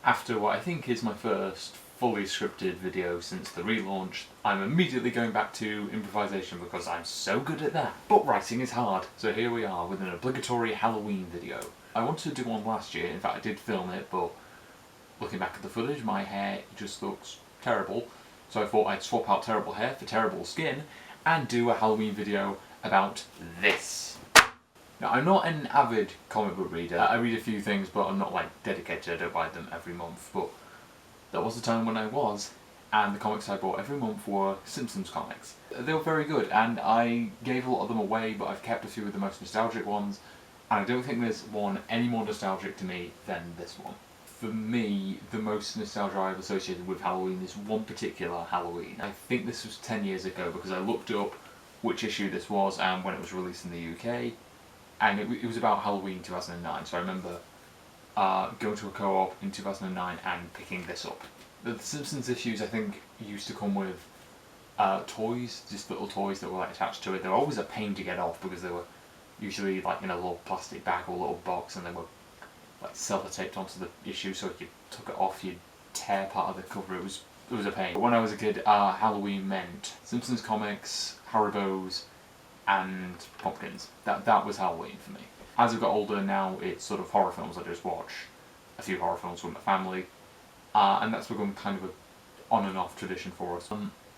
After what I think is my first fully scripted video since the relaunch, I'm immediately going back to improvisation because I'm so good at that. But writing is hard, so here we are with an obligatory Halloween video. I wanted to do one last year, in fact I did film it, but looking back at the footage, my hair just looks terrible, so I thought I'd swap out terrible hair for terrible skin and do a Halloween video about this. Now, I'm not an avid comic book reader. I read a few things, but I'm not like dedicated. I don't buy them every month, but there was a time when I was, and the comics I bought every month were Simpsons Comics. They were very good, and I gave a lot of them away, but I've kept a few of the most nostalgic ones, and I don't think there's one any more nostalgic to me than this one. For me, the most nostalgia I've associated with Halloween is one particular Halloween. I think this was 10 years ago because I looked up which issue this was and when it was released in the UK, and it was about Halloween 2009, so I remember going to a co-op in 2009 and picking this up. The Simpsons issues, I think, used to come with toys, just little toys that were like attached to it. They were always a pain to get off because they were usually like in a little plastic bag or little box, and they were like sellotaped onto the issue, so if you took it off you'd tear part of the cover. It was a pain. But when I was a kid, Halloween meant Simpsons Comics, Haribos, and pumpkins. That was Halloween for me. As I've got older now, it's sort of horror films. I just watch a few horror films with my family, and that's become kind of an on and off tradition for us.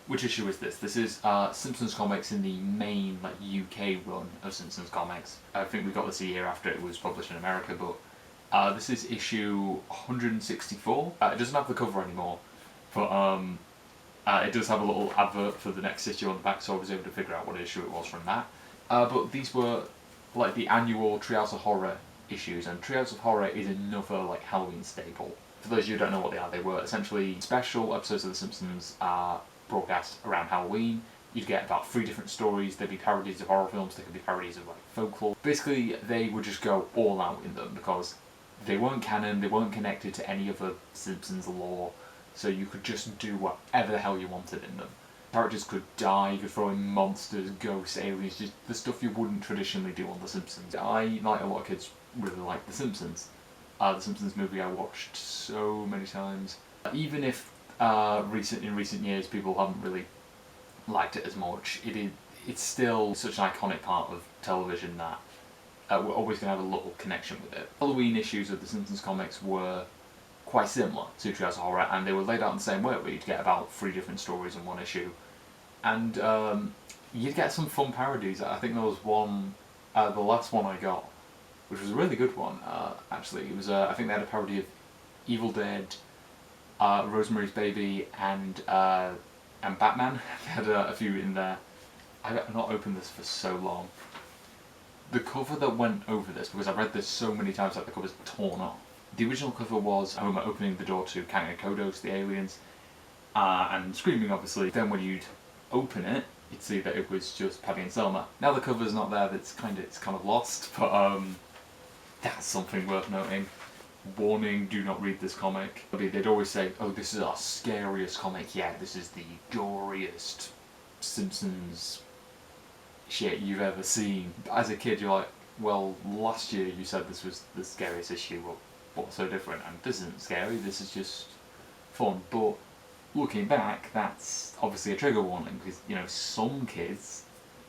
Which issue is this? This is Simpsons Comics in the main like UK run of Simpsons Comics. I think we got this a year after it was published in America, but this is issue 164. It doesn't have the cover anymore, but it does have a little advert for the next issue on the back, so I was able to figure out what issue it was from that. But these were like the annual Treehouse of Horror issues, and Treehouse of Horror is another like Halloween staple. For those of you who don't know what they are, they were essentially special episodes of The Simpsons broadcast around Halloween. You'd get about 3 different stories. There'd be parodies of horror films, there could be parodies of like folklore. Basically, they would just go all out in them because they weren't canon, they weren't connected to any other Simpsons lore, so you could just do whatever the hell you wanted in them. Characters could die, you could throw in monsters, ghosts, aliens, just the stuff you wouldn't traditionally do on The Simpsons. I, like a lot of kids, really like The Simpsons. The Simpsons movie I watched so many times. Even if in recent years people haven't really liked it as much, it's still such an iconic part of television that we're always going to have a little connection with it. Halloween issues of The Simpsons Comics were quite similar to Treehouse of Horror, and they were laid out in the same way, where you'd get about 3 different stories in one issue, and you'd get some fun parodies. I think there was one, the last one I got, which was a really good one, actually. It was, I think they had a parody of Evil Dead, Rosemary's Baby, and Batman. They had a few in there. I've not opened this for so long. The cover that went over this, because I've read this so many times that the cover's torn off. The original cover was Homer opening the door to Kang and Kodos, the aliens, and screaming, obviously. Then when you'd open it, you'd see that it was just Paddy and Selma. Now the cover's not there, it's kind of lost, but that's something worth noting. Warning, do not read this comic. They'd always say, oh, this is our scariest comic yet, this is the goriest Simpsons shit you've ever seen. As a kid, you're like, well, last year you said this was the scariest issue, well, what's so different? And this isn't scary, this is just fun. But looking back, that's obviously a trigger warning, because, you know, some kids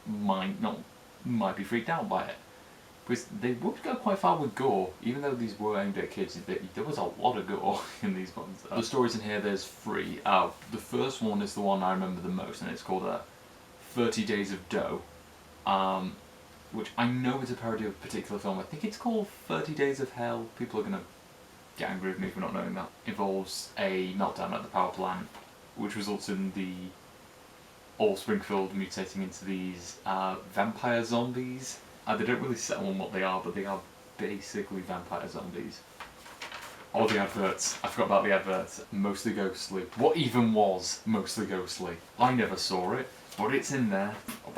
might be freaked out by it. Because they would go quite far with gore, even though these were aimed at kids, there was a lot of gore in these ones. The stories in here, there's 3. The first one is the one I remember the most, and it's called 30 Days of Dough. Which I know is a parody of a particular film. I think it's called 30 Days of Hell. People are going to get angry with me for not knowing that. Involves a meltdown at the power plant, which results in all Springfield mutating into these vampire zombies. They don't really settle on what they are, but they are basically vampire zombies. All the adverts. I forgot about the adverts. Mostly ghostly. What even was mostly ghostly? I never saw it, but it's in there.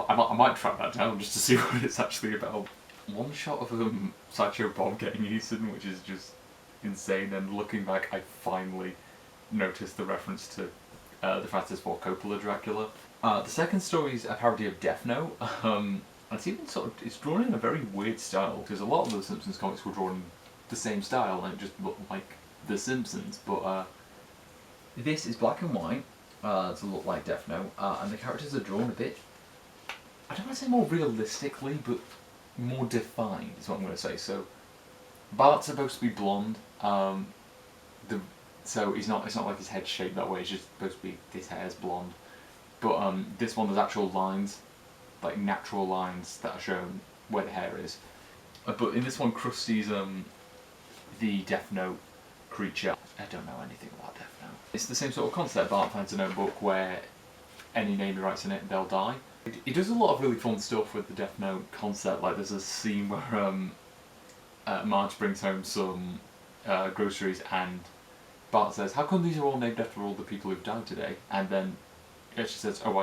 I might track that down just to see what it's actually about. One shot of Sideshow Bob getting eaten, which is just insane, and looking back I finally noticed the reference to the Francis Ford Coppola Dracula. The second story is a parody of Death Note. It's even it's drawn in a very weird style, because a lot of the Simpsons comics were drawn in the same style, and it just looked like The Simpsons, but this is black and white to look like Death Note, and the characters are drawn a bit, I don't want to say more realistically, but more defined is what I'm going to say. So Bart's supposed to be blonde, so it's not like his head's shaped that way, it's just supposed to be his hair's blonde. But this one there's actual lines, like natural lines that are shown where the hair is. But in this one, Krusty's the Death Note creature. I don't know anything about Death Note. It's the same sort of concept. Bart finds a notebook where any name he writes in it, they'll die. He does a lot of really fun stuff with the Death Note concept. Like there's a scene where Marge brings home some groceries and Bart says, "How come these are all named after all the people who've died today?" And then she says, "Oh,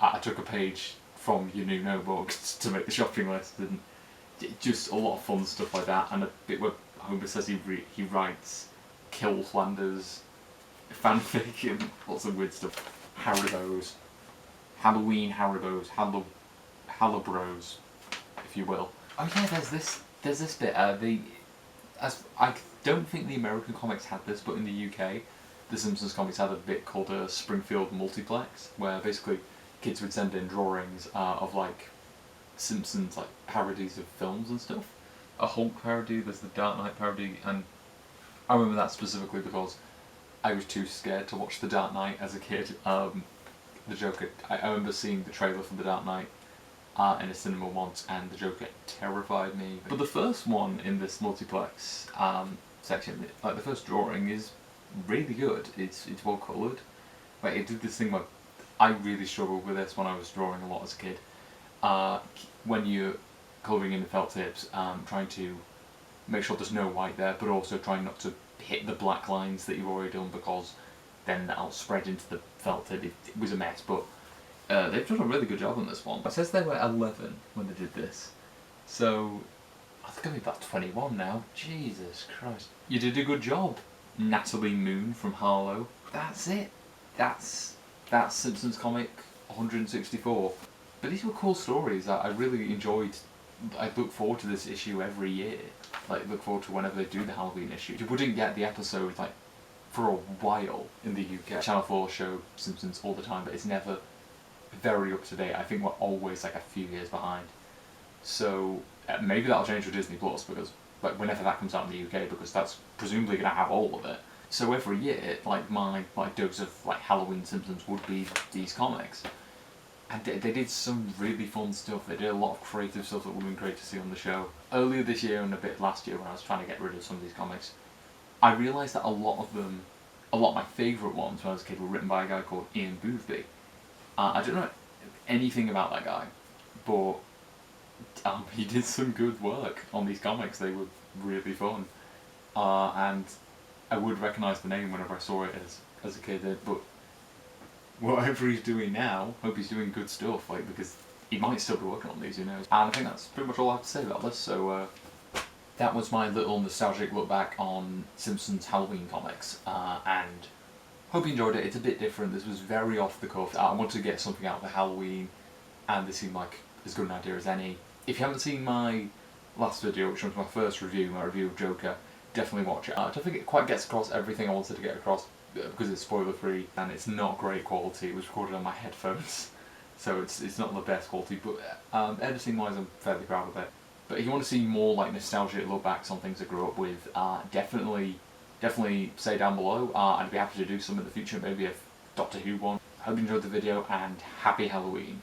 I took a page from your new notebook to make the shopping list." And just a lot of fun stuff like that. And a bit where Homer says he writes Kill Flanders fanfic and lots of weird stuff. Haribos. Halloween Haribos. Hallobros, if you will. Oh yeah, there's this bit. I don't think the American comics had this, but in the UK, the Simpsons Comics had a bit called a Springfield Multiplex, where basically kids would send in drawings of like Simpsons like parodies of films and stuff. A Hulk parody, there's the Dark Knight parody, and I remember that specifically because I was too scared to watch The Dark Knight as a kid. The Joker, I remember seeing the trailer for The Dark Knight in a cinema once, and the Joker terrified me. But the first one in this multiplex section, like the first drawing, is really good. It's well coloured. Like it did this thing where I really struggled with this when I was drawing a lot as a kid. When you're colouring in the felt tips, trying to make sure there's no white there, but also trying not to hit the black lines that you've already done, because then that'll spread into the felt tip. It was a mess, but they've done a really good job on this one. It says they were 11 when they did this, so I think I'm about 21 now. Jesus Christ. You did a good job, Natalie Moon from Harlow. That's it. That's Simpsons comic 164. But these were cool stories. I really enjoyed. I look forward to this issue every year. Like look forward to whenever they do the Halloween issue. You wouldn't get the episode like for a while in the UK. Channel 4 show Simpsons all the time, but it's never very up to date. I think we're always like a few years behind. So maybe that'll change with Disney Plus, because like whenever that comes out in the UK, because that's presumably going to have all of it. So every year, like my dose of like Halloween Simpsons would be these comics. And they did some really fun stuff. They did a lot of creative stuff that would have been great to see on the show. Earlier this year and a bit last year when I was trying to get rid of some of these comics, I realised that a lot of my favourite ones when I was a kid were written by a guy called Ian Boothby. I don't know anything about that guy, but he did some good work on these comics. They were really fun. And I would recognise the name whenever I saw it as a kid, but whatever he's doing now, hope he's doing good stuff, like, because he might still be working on these, who knows. And I think that's pretty much all I have to say about this, so that was my little nostalgic look back on Simpsons Halloween comics, and hope you enjoyed it. It's a bit different. This was very off the cuff. I wanted to get something out for Halloween, and this seemed like as good an idea as any. If you haven't seen my last video, which was my first review, my review of Joker, definitely watch it. I don't think it quite gets across everything I wanted to get across, because it's spoiler free and it's not great quality. It was recorded on my headphones, so it's not the best quality, but editing wise I'm fairly proud of it. But if you want to see more like nostalgic look backs on things I grew up with, definitely say down below. I'd be happy to do some in the future, maybe a Doctor Who one. Hope you enjoyed the video, and happy Halloween.